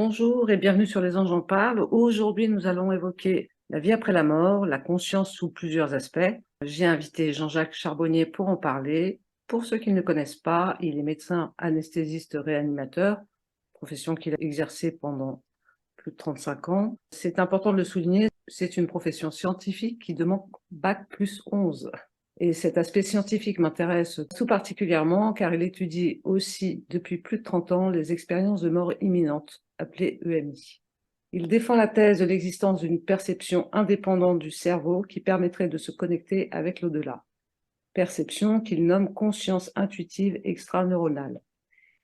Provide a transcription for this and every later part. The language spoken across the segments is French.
Bonjour et bienvenue sur Les Anges en parlent. Aujourd'hui, nous allons évoquer la vie après la mort, la conscience sous plusieurs aspects. J'ai invité Jean-Jacques Charbonnier pour en parler. Pour ceux qui ne le connaissent pas, il est médecin anesthésiste réanimateur, profession qu'il a exercée pendant plus de 35 ans. C'est important de le souligner, c'est une profession scientifique qui demande Bac plus 11. Et cet aspect scientifique m'intéresse tout particulièrement car il étudie aussi depuis plus de 30 ans les expériences de mort imminente, appelées EMI. Il défend la thèse de l'existence d'une perception indépendante du cerveau qui permettrait de se connecter avec l'au-delà. Perception qu'il nomme conscience intuitive extraneuronale.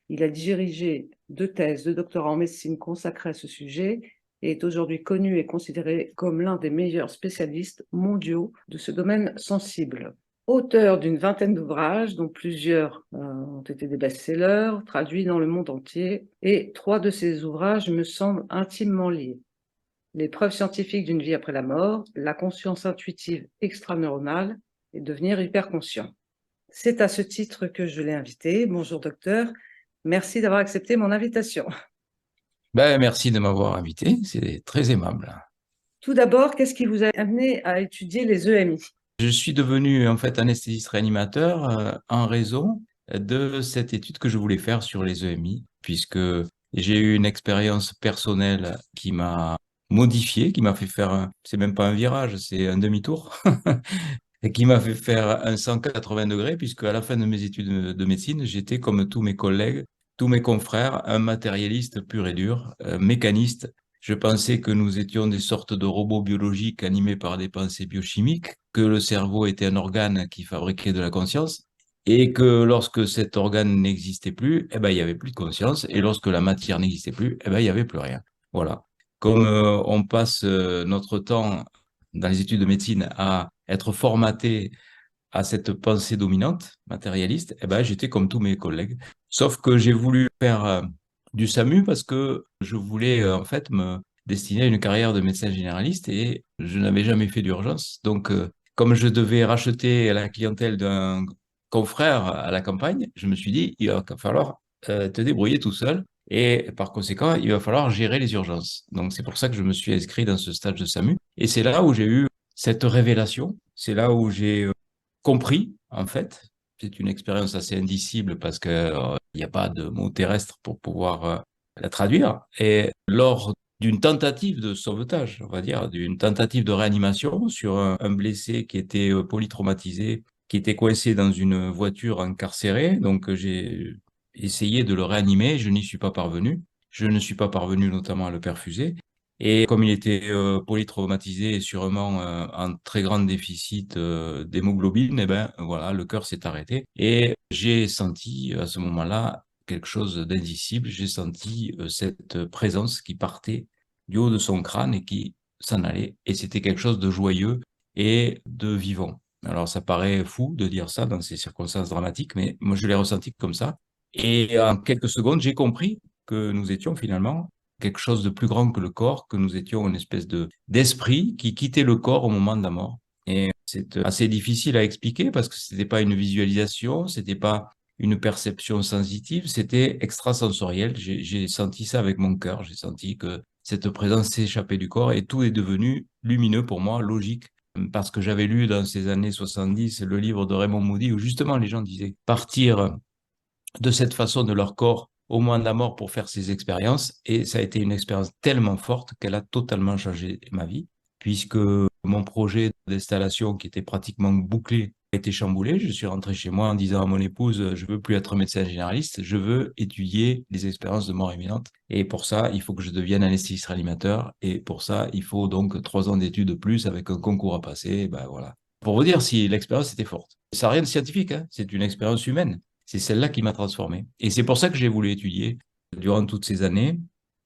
Il a dirigé 2 thèses de doctorat en médecine consacrées à ce sujet et est aujourd'hui connu et considéré comme l'un des meilleurs spécialistes mondiaux de ce domaine sensible. Auteur d'une vingtaine d'ouvrages, dont plusieurs ont été des best-sellers, traduits dans le monde entier, et 3 de ces ouvrages me semblent intimement liés. Les preuves scientifiques d'une vie après la mort, la conscience intuitive extraneuronale et devenir hyperconscient. C'est à ce titre que je l'ai invité. Bonjour docteur, merci d'avoir accepté mon invitation. Merci de m'avoir invité, c'est très aimable. Tout d'abord, qu'est-ce qui vous a amené à étudier les EMI? Je suis devenu en fait anesthésiste réanimateur en raison de cette étude que je voulais faire sur les EMI, puisque j'ai eu une expérience personnelle qui m'a modifié, qui m'a fait faire, c'est même pas un virage, c'est un demi-tour, et qui m'a fait faire un 180 degrés, puisque à la fin de mes études de médecine, j'étais comme tous mes collègues, tous mes confrères, un matérialiste pur et dur, mécaniste. Je pensais que nous étions des sortes de robots biologiques animés par des pensées biochimiques, que le cerveau était un organe qui fabriquait de la conscience, et que lorsque cet organe n'existait plus, eh ben, il y avait plus de conscience, et lorsque la matière n'existait plus, eh ben, il y avait plus rien. Voilà. Comme on passe notre temps dans les études de médecine à être formaté à cette pensée dominante, matérialiste, eh ben, j'étais comme tous mes collègues. Sauf que j'ai voulu faire du SAMU parce que je voulais en fait me destiner à une carrière de médecin généraliste et je n'avais jamais fait d'urgence. Donc, comme je devais racheter la clientèle d'un confrère à la campagne, je me suis dit, il va falloir te débrouiller tout seul. Et par conséquent, il va falloir gérer les urgences. Donc, c'est pour ça que je me suis inscrit dans ce stage de SAMU. Et c'est là où j'ai eu cette révélation. C'est là où j'ai compris, en fait. C'est une expérience assez indicible parce que il n'y a pas de mot terrestre pour pouvoir la traduire. Et lors d'une tentative de sauvetage, on va dire, d'une tentative de réanimation sur un blessé qui était polytraumatisé, qui était coincé dans une voiture incarcérée. Donc, j'ai essayé de le réanimer. Je n'y suis pas parvenu. Je ne suis pas parvenu notamment à le perfuser. Et comme il était polytraumatisé et sûrement en très grand déficit d'hémoglobine, eh ben voilà, le cœur s'est arrêté. Et j'ai senti à ce moment-là quelque chose d'indicible. J'ai senti cette présence qui partait du haut de son crâne et qui s'en allait. Et c'était quelque chose de joyeux et de vivant. Alors ça paraît fou de dire ça dans ces circonstances dramatiques, mais moi je l'ai ressenti comme ça. Et en quelques secondes, j'ai compris que nous étions finalement quelque chose de plus grand que le corps, que nous étions une espèce de d'esprit qui quittait le corps au moment de la mort. Et c'est assez difficile à expliquer parce que c'était pas une visualisation, c'était pas une perception sensitive, c'était extrasensoriel. J'ai senti ça avec mon cœur, j'ai senti que cette présence s'échappait du corps et tout est devenu lumineux pour moi, logique. Parce que j'avais lu dans ces années 70 le livre de Raymond Moody où justement les gens disaient partir de cette façon de leur corps au moment de la mort pour faire ces expériences. Et ça a été une expérience tellement forte qu'elle a totalement changé ma vie, puisque mon projet d'installation qui était pratiquement bouclé a été chamboulé. Je suis rentré chez moi en disant à mon épouse, je veux plus être médecin généraliste, je veux étudier les expériences de mort imminente. Et pour ça, il faut que je devienne anesthésiste réanimateur. Et pour ça, il faut donc 3 ans d'études de plus avec un concours à passer. Ben voilà. Pour vous dire si l'expérience était forte. Ça n'a rien de scientifique, hein. C'est une expérience humaine. C'est celle-là qui m'a transformé. Et c'est pour ça que j'ai voulu étudier durant toutes ces années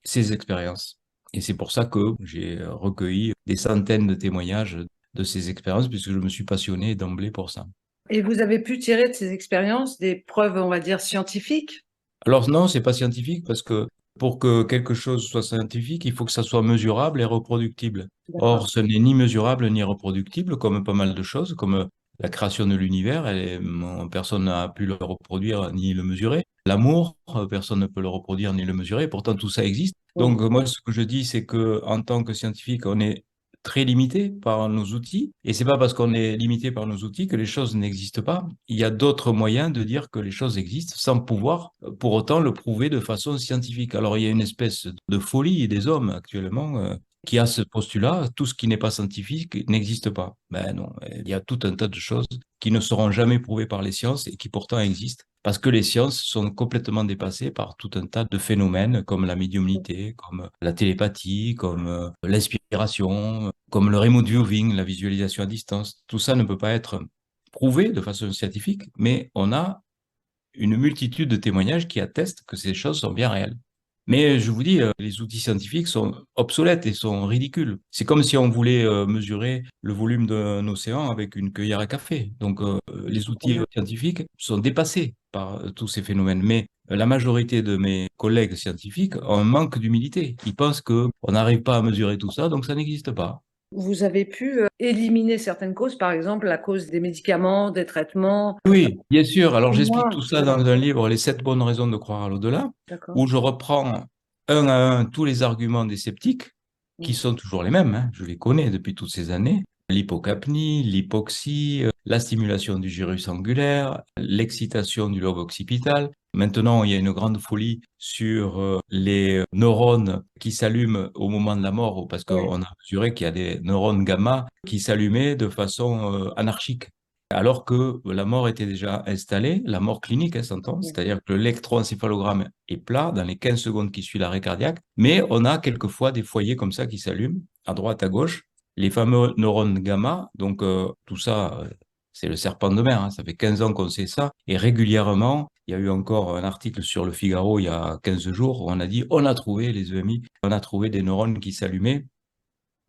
ces expériences. Et c'est pour ça que j'ai recueilli des centaines de témoignages de ces expériences, puisque je me suis passionné d'emblée pour ça. Et vous avez pu tirer de ces expériences des preuves, on va dire, scientifiques? Alors non, c'est pas scientifique, parce que pour que quelque chose soit scientifique, il faut que ça soit mesurable et reproductible. D'accord. Or, ce n'est ni mesurable ni reproductible, comme pas mal de choses, comme la création de l'univers, personne n'a pu le reproduire ni le mesurer. L'amour, personne ne peut le reproduire ni le mesurer, pourtant tout ça existe. Oui. Donc moi, ce que je dis, c'est que en tant que scientifique, on est très limité par nos outils, et c'est pas parce qu'on est limité par nos outils que les choses n'existent pas. Il y a d'autres moyens de dire que les choses existent sans pouvoir pour autant le prouver de façon scientifique. Alors il y a une espèce de folie des hommes actuellement qui a ce postulat, tout ce qui n'est pas scientifique n'existe pas. Ben non, il y a tout un tas de choses qui ne seront jamais prouvées par les sciences et qui pourtant existent. Parce que les sciences sont complètement dépassées par tout un tas de phénomènes comme la médiumnité, comme la télépathie, comme l'inspiration, comme le remote viewing, la visualisation à distance. Tout ça ne peut pas être prouvé de façon scientifique, mais on a une multitude de témoignages qui attestent que ces choses sont bien réelles. Mais je vous dis, les outils scientifiques sont obsolètes et sont ridicules. C'est comme si on voulait mesurer le volume d'un océan avec une cuillère à café. Donc, les outils scientifiques sont dépassés par tous ces phénomènes. Mais la majorité de mes collègues scientifiques ont un manque d'humilité. Ils pensent qu'on n'arrive pas à mesurer tout ça, donc ça n'existe pas. Vous avez pu éliminer certaines causes, par exemple la cause des médicaments, des traitements, Oui, bien sûr. Alors, au j'explique moins. tout ça dans un livre, Les 7 bonnes raisons de croire à l'au-delà, D'accord. où je reprends un à un tous les arguments des sceptiques, qui Mm. sont toujours les mêmes, hein, je les connais depuis toutes ces années. L'hypocapnie, l'hypoxie, la stimulation du gyrus angulaire, l'excitation du lobe occipital. Maintenant, il y a une grande folie sur les neurones qui s'allument au moment de la mort, parce Ouais. qu'on a mesuré qu'il y a des neurones gamma qui s'allumaient de façon anarchique. Alors que la mort était déjà installée, la mort clinique, hein, s'entend, Ouais. c'est-à-dire que l'électroencéphalogramme est plat dans les 15 secondes qui suivent l'arrêt cardiaque, mais on a quelquefois des foyers comme ça qui s'allument, à droite, à gauche, les fameux neurones gamma, donc tout ça, c'est le serpent de mer, hein, ça fait 15 ans qu'on sait ça, et régulièrement, il y a eu encore un article sur le Figaro il y a 15 jours où on a dit, on a trouvé les EMI, on a trouvé des neurones qui s'allumaient,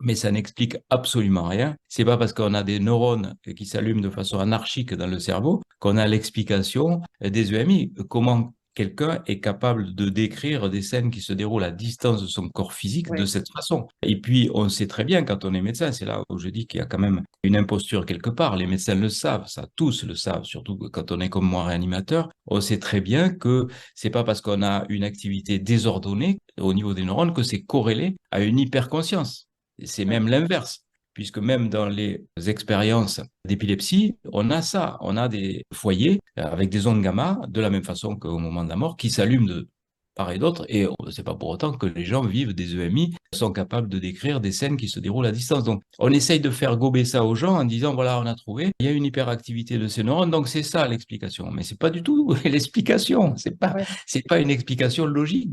mais ça n'explique absolument rien. C'est pas parce qu'on a des neurones qui s'allument de façon anarchique dans le cerveau qu'on a l'explication des EMI. Comment quelqu'un est capable de décrire des scènes qui se déroulent à distance de son corps physique de Ouais. cette façon. Et puis, on sait très bien quand on est médecin, c'est là où je dis qu'il y a quand même une imposture quelque part. Les médecins le savent, ça, tous le savent, surtout quand on est comme moi réanimateur. On sait très bien que c'est pas parce qu'on a une activité désordonnée au niveau des neurones que c'est corrélé à une hyperconscience. C'est Ouais. même l'inverse, puisque même dans les expériences d'épilepsie, on a ça, on a des foyers avec des ondes gamma, de la même façon qu'au moment de la mort, qui s'allument de part et d'autre, et c'est pas pour autant que les gens vivent des EMI, sont capables de décrire des scènes qui se déroulent à distance. Donc, on essaye de faire gober ça aux gens en disant, voilà, on a trouvé, il y a une hyperactivité de ces neurones, donc c'est ça l'explication. Mais c'est pas du tout l'explication, Ouais. c'est pas une explication logique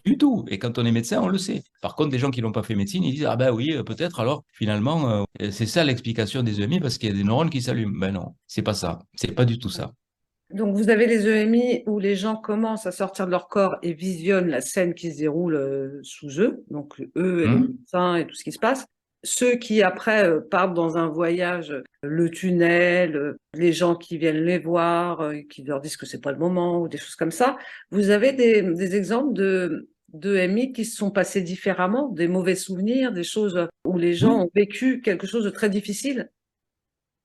du tout. Et quand on est médecin, on le sait. Par contre, des gens qui n'ont pas fait médecine, ils disent, ah ben oui, peut-être, alors finalement, c'est ça l'explication des EMI parce qu'il y a des neurones qui s'allument. Ben non, c'est pas ça. C'est pas du tout ça. Donc, vous avez les EMI où les gens commencent à sortir de leur corps et visionnent la scène qui se déroule sous eux, donc eux et les Hum. médecins et tout ce qui se passe. Ceux qui, après, partent dans un voyage, le tunnel, les gens qui viennent les voir, qui leur disent que c'est pas le moment, ou des choses comme ça. Vous avez des exemples de EMI qui se sont passés différemment, des mauvais souvenirs, des choses où les gens Oui, ont vécu quelque chose de très difficile?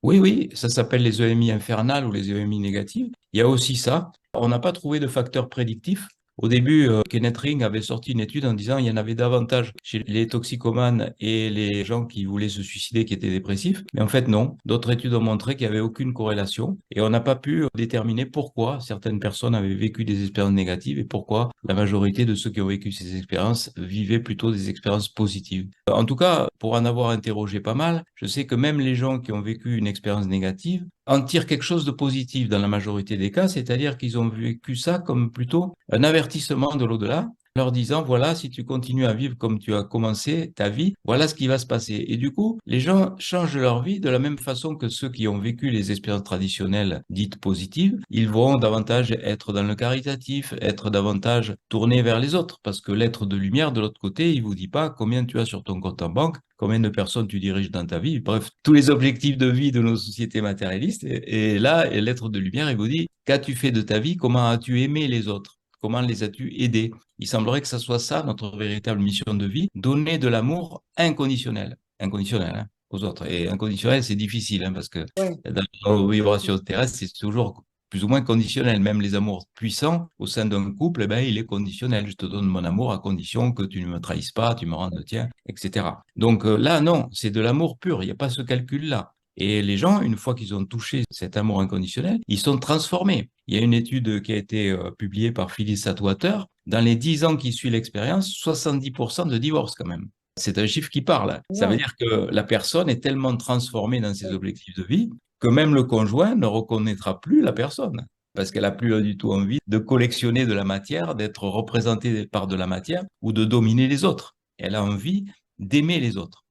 oui, oui, ça s'appelle les EMI infernales ou les EMI négatives. Il y a aussi ça. On n'a pas trouvé de facteur prédictif. Au début, Kenneth Ring avait sorti une étude en disant il y en avait davantage chez les toxicomanes et les gens qui voulaient se suicider, qui étaient dépressifs. Mais en fait, non. D'autres études ont montré qu'il n'y avait aucune corrélation et on n'a pas pu déterminer pourquoi certaines personnes avaient vécu des expériences négatives et pourquoi la majorité de ceux qui ont vécu ces expériences vivaient plutôt des expériences positives. En tout cas, pour en avoir interrogé pas mal, je sais que même les gens qui ont vécu une expérience négative en tirent quelque chose de positif dans la majorité des cas, c'est-à-dire qu'ils ont vécu ça comme plutôt un avertissement de l'au-delà, leur disant, voilà, si tu continues à vivre comme tu as commencé ta vie, voilà ce qui va se passer. Et du coup, les gens changent leur vie de la même façon que ceux qui ont vécu les expériences traditionnelles dites positives. Ils vont davantage être dans le caritatif, être davantage tournés vers les autres, parce que l'être de lumière, de l'autre côté, il vous dit pas combien tu as sur ton compte en banque, combien de personnes tu diriges dans ta vie, bref, tous les objectifs de vie de nos sociétés matérialistes. Et là, l'être de lumière, il vous dit, qu'as-tu fait de ta vie? Comment as-tu aimé les autres? Comment les as-tu aidés? Il semblerait que ça soit ça, notre véritable mission de vie, donner de l'amour inconditionnel. Inconditionnel, hein, aux autres. Et inconditionnel, c'est difficile, hein, parce que Ouais. dans nos vibrations terrestres, c'est toujours plus ou moins conditionnel. Même les amours puissants au sein d'un couple, eh ben, il est conditionnel. Je te donne mon amour à condition que tu ne me trahisses pas, tu me rendes le tien, etc. Donc là, non, c'est de l'amour pur. Il n'y a pas ce calcul-là. Et les gens, une fois qu'ils ont touché cet amour inconditionnel, ils sont transformés. Il y a une étude qui a été publiée par Phyllis Atwater. Dans les 10 ans qui suivent l'expérience, 70% de divorce quand même. C'est un chiffre qui parle. Ça veut Non. dire que la personne est tellement transformée dans ses objectifs de vie que même le conjoint ne reconnaîtra plus la personne parce qu'elle n'a plus du tout envie de collectionner de la matière, d'être représentée par de la matière ou de dominer les autres. Elle a envie d'aimer les autres.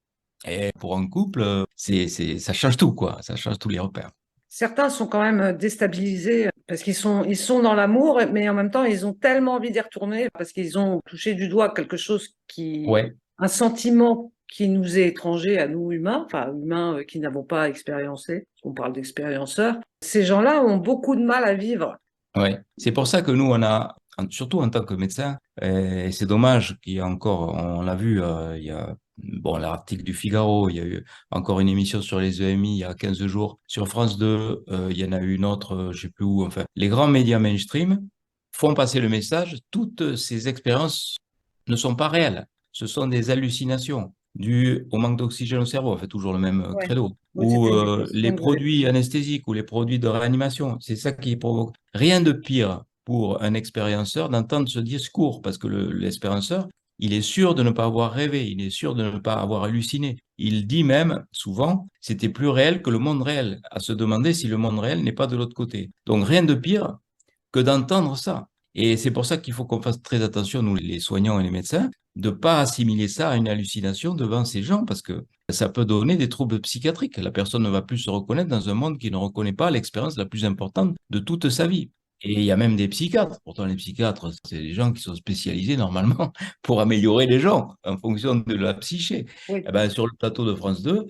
Et pour un couple, ça change tout, quoi. Ça change tous les repères. Certains sont quand même déstabilisés parce ils sont dans l'amour, mais en même temps, ils ont tellement envie d'y retourner parce qu'ils ont touché du doigt quelque chose Ouais, un sentiment qui nous est étranger à nous humains, enfin humains qui n'avons pas expériencé. On parle d'expérienceurs. Ces gens-là ont beaucoup de mal à vivre. ouais. C'est pour ça que nous, surtout en tant que médecin, et c'est dommage qu'il y a encore, on l'a vu, il y a bon, l'article du Figaro, il y a eu encore une émission sur les EMI il y a 15 jours. Sur France 2, il y en a eu une autre, je sais plus où. Enfin, les grands médias mainstream font passer le message, toutes ces expériences ne sont pas réelles. Ce sont des hallucinations dues au manque d'oxygène au cerveau, en fait, toujours le même Ouais. credo. Oui, Ou c'était une des les questions que j'avais. produits anesthésiques ou les produits de réanimation. C'est ça qui provoque. Rien de pire pour un expérienceur d'entendre ce discours, parce que l'expérienceur, il est sûr de ne pas avoir rêvé, il est sûr de ne pas avoir halluciné. Il dit même, souvent, c'était plus réel que le monde réel, à se demander si le monde réel n'est pas de l'autre côté. Donc rien de pire que d'entendre ça. Et c'est pour ça qu'il faut qu'on fasse très attention, nous les soignants et les médecins, de ne pas assimiler ça à une hallucination devant ces gens, parce que ça peut donner des troubles psychiatriques. La personne ne va plus se reconnaître dans un monde qui ne reconnaît pas l'expérience la plus importante de toute sa vie. Et il y a même des psychiatres. Pourtant, les psychiatres, c'est des gens qui sont spécialisés normalement pour améliorer les gens en fonction de la psyché. Oui. Eh ben, sur le plateau de France 2,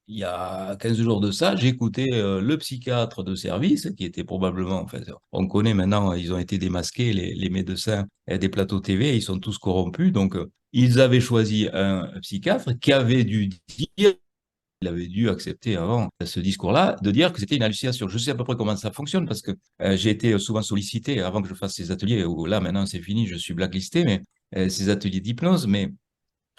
il y a 15 jours de ça, j'ai écouté le psychiatre de service, qui était probablement, enfin, on connaît maintenant, ils ont été démasqués, les médecins des plateaux TV, ils sont tous corrompus. Donc, ils avaient choisi un psychiatre qui avait dû dire, il avait dû accepter avant ce discours-là, de dire que c'était une hallucination. Je sais à peu près comment ça fonctionne parce que j'ai été souvent sollicité avant que je fasse ces ateliers, où là, maintenant, c'est fini, je suis blacklisté, mais ces ateliers d'hypnose, mais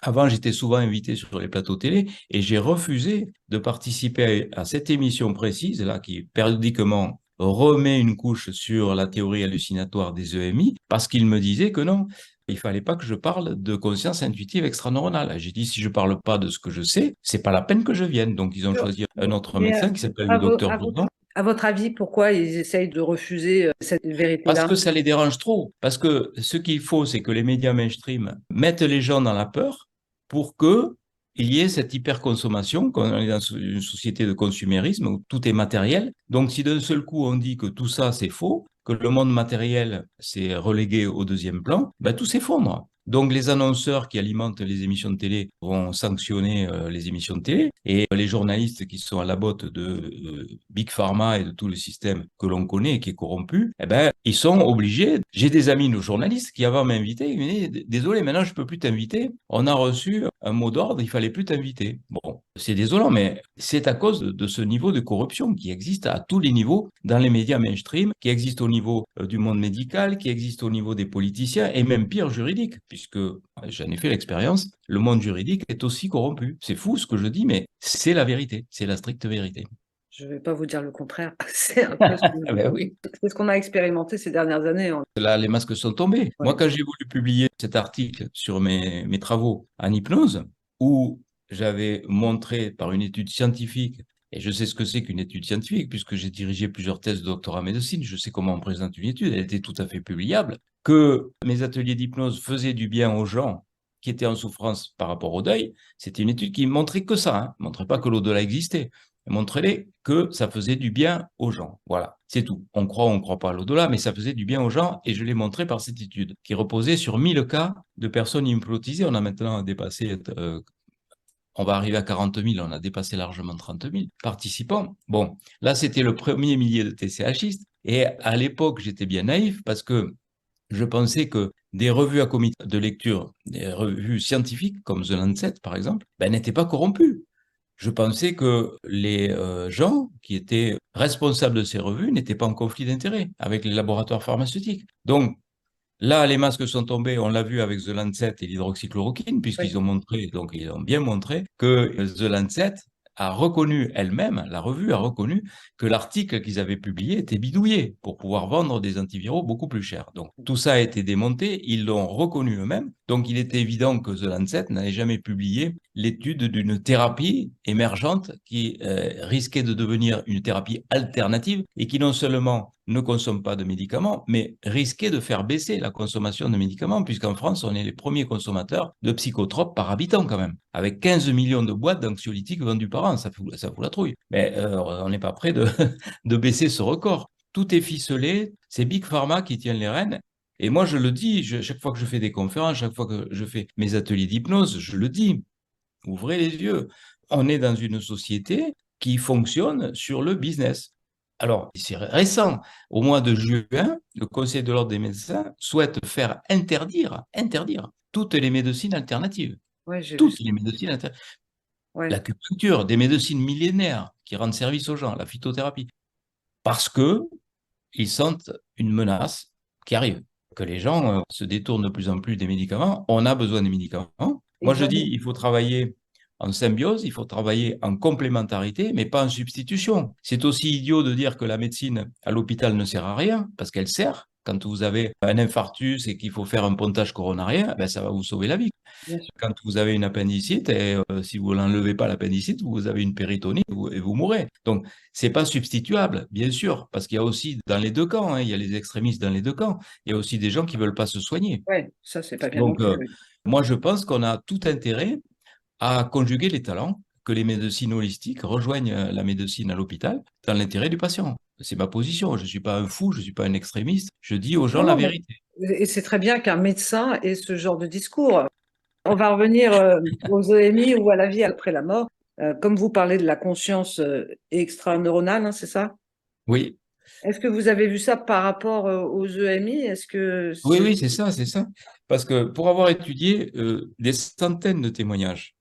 avant, j'étais souvent invité sur les plateaux télé et j'ai refusé de participer à cette émission précise, là, qui périodiquement remet une couche sur la théorie hallucinatoire des EMI, parce qu'il me disait que non, il fallait pas que je parle de conscience intuitive extraneuronale. J'ai dit, si je parle pas de ce que je sais, c'est pas la peine que je vienne. Donc, ils ont choisi un autre Mais médecin qui s'appelle le docteur Jourdan, à votre avis, pourquoi ils essayent de refuser cette parce vérité-là? que ça les dérange trop. Parce que ce qu'il faut, c'est que les médias mainstream mettent les gens dans la peur pour que il y ait cette hyperconsommation, quand on est dans une société de consumérisme où tout est matériel. Donc, si d'un seul coup on dit que tout ça c'est faux, que le monde matériel c'est relégué au deuxième plan, ben, tout s'effondre. Donc, les annonceurs qui alimentent les émissions de télé vont sanctionner les émissions de télé et les journalistes qui sont à la botte de Big Pharma et de tout le système que l'on connaît et qui est corrompu, eh ben, ils sont obligés. J'ai des amis, nos journalistes, qui avant m'invitaient, ils me disaient, désolé, maintenant je peux plus t'inviter. On a reçu un mot d'ordre, il fallait plus t'inviter. Bon, c'est désolant, mais c'est à cause de ce niveau de corruption qui existe à tous les niveaux dans les médias mainstream, qui existe au niveau du monde médical, qui existe au niveau des politiciens et même pire juridique, puisque j'en ai fait l'expérience, le monde juridique est aussi corrompu. C'est fou ce que je dis, mais c'est la vérité, c'est la stricte vérité. Je ne vais pas vous dire le contraire. C'est un peu Ah ben oui. c'est ce qu'on a expérimenté ces dernières années. Là, les masques sont tombés. Moi, Ouais. quand j'ai voulu publier cet article sur mes travaux en hypnose, où j'avais montré par une étude scientifique, et je sais ce que c'est qu'une étude scientifique, puisque j'ai dirigé plusieurs thèses de doctorat en médecine, je sais comment on présente une étude, elle était tout à fait publiable, que mes ateliers d'hypnose faisaient du bien aux gens qui étaient en souffrance par rapport au deuil. C'était une étude qui montrait que ça, hein, montrait pas que l'au-delà existait. Montrer que ça faisait du bien aux gens. Voilà, c'est tout. On croit ou on ne croit pas à l'au-delà, mais ça faisait du bien aux gens et je l'ai montré par cette étude qui reposait sur 1000 cas de personnes hypnotisées. On a maintenant dépassé, on va arriver à 40 000, on a dépassé largement 30 000 participants. Bon, là, c'était le premier millier de TCHistes et à l'époque, j'étais bien naïf parce que je pensais que des revues à comité de lecture, des revues scientifiques comme The Lancet, par exemple, ben, n'étaient pas corrompues. je pensais que les gens qui étaient responsables de ces revues n'étaient pas en conflit d'intérêts avec les laboratoires pharmaceutiques. Donc, là, les masques sont tombés, on l'a vu avec The Lancet et l'hydroxychloroquine, Oui, puisqu'ils ont montré, donc ils ont bien montré, que The Lancet a reconnu elle-même, la revue a reconnu que l'article qu'ils avaient publié était bidouillé pour pouvoir vendre des antiviraux beaucoup plus chers. Donc tout ça a été démonté, ils l'ont reconnu eux-mêmes. Donc il était évident que The Lancet n'avait jamais publié l'étude d'une thérapie émergente qui risquait de devenir une thérapie alternative et qui non seulement ne consomme pas de médicaments, mais risquait de faire baisser la consommation de médicaments, puisqu'en France, on est les premiers consommateurs de psychotropes par habitant quand même, avec 15 millions de boîtes d'anxiolytiques vendues par an, ça fout la trouille. Mais on n'est pas prêt de, de baisser ce record. Tout est ficelé, c'est Big Pharma qui tient les rênes. Et moi, je le dis, chaque fois que je fais des conférences, chaque fois que je fais mes ateliers d'hypnose, je le dis, ouvrez les yeux. On est dans une société qui fonctionne sur le business. Alors, c'est récent. Au mois de juin, le Conseil de l'ordre des médecins souhaite faire interdire toutes les médecines alternatives. ouais, j'ai vu Toutes ça. les médecines alternatives. Ouais, L'acupuncture, des médecines millénaires qui rendent service aux gens, la phytothérapie. Parce que ils sentent une menace qui arrive, que les gens se détournent de plus en plus des médicaments. On a besoin des médicaments. Moi, ils je dis, ont, il faut travailler en symbiose, il faut travailler en complémentarité, mais pas en substitution. C'est aussi idiot de dire que la médecine à l'hôpital ne sert à rien, parce qu'elle sert. Quand vous avez un infarctus et qu'il faut faire un pontage coronarien, ben, ça va vous sauver la vie. bien sûr. Quand vous avez une appendicite, et si vous n'enlevez pas l'appendicite, vous avez une péritonite et vous mourrez. Donc, c'est pas substituable, bien sûr, parce qu'il y a aussi dans les deux camps, hein, il y a les extrémistes dans les deux camps. Il y a aussi des gens qui veulent pas se soigner. Ouais, ça, c'est pas bien non Donc, plus. Oui. moi, je pense qu'on a tout intérêt à conjuguer les talents, que les médecines holistiques rejoignent la médecine à l'hôpital dans l'intérêt du patient. C'est ma position. Je ne suis pas un fou, je ne suis pas un extrémiste. Je dis aux gens Non, la non, mais vérité. et c'est très bien qu'un médecin ait ce genre de discours. On va revenir aux EMI ou à la vie après la mort. Comme vous parlez de la conscience extra-neuronale, hein, c'est ça? Oui, Est-ce que vous avez vu ça par rapport aux EMI? Est-ce que oui, c'est... oui, c'est ça, c'est ça. Parce que pour avoir étudié des centaines de témoignages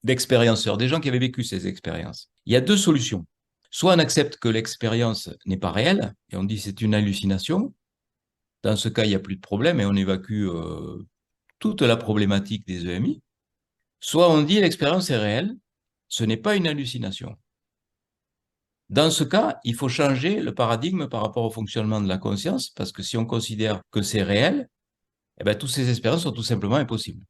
d'expérienceurs, des gens qui avaient vécu ces expériences, il y a deux solutions. Soit on accepte que l'expérience n'est pas réelle et on dit c'est une hallucination. Dans ce cas, il n'y a plus de problème et on évacue toute la problématique des EMI. Soit on dit l'expérience est réelle, ce n'est pas une hallucination. Dans ce cas, il faut changer le paradigme par rapport au fonctionnement de la conscience, parce que si on considère que c'est réel, eh ben, toutes ces expériences sont tout simplement impossibles.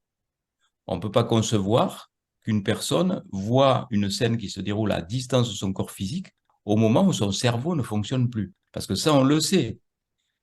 On ne peut pas concevoir qu'une personne voit une scène qui se déroule à distance de son corps physique au moment où son cerveau ne fonctionne plus. Parce que ça, on le sait.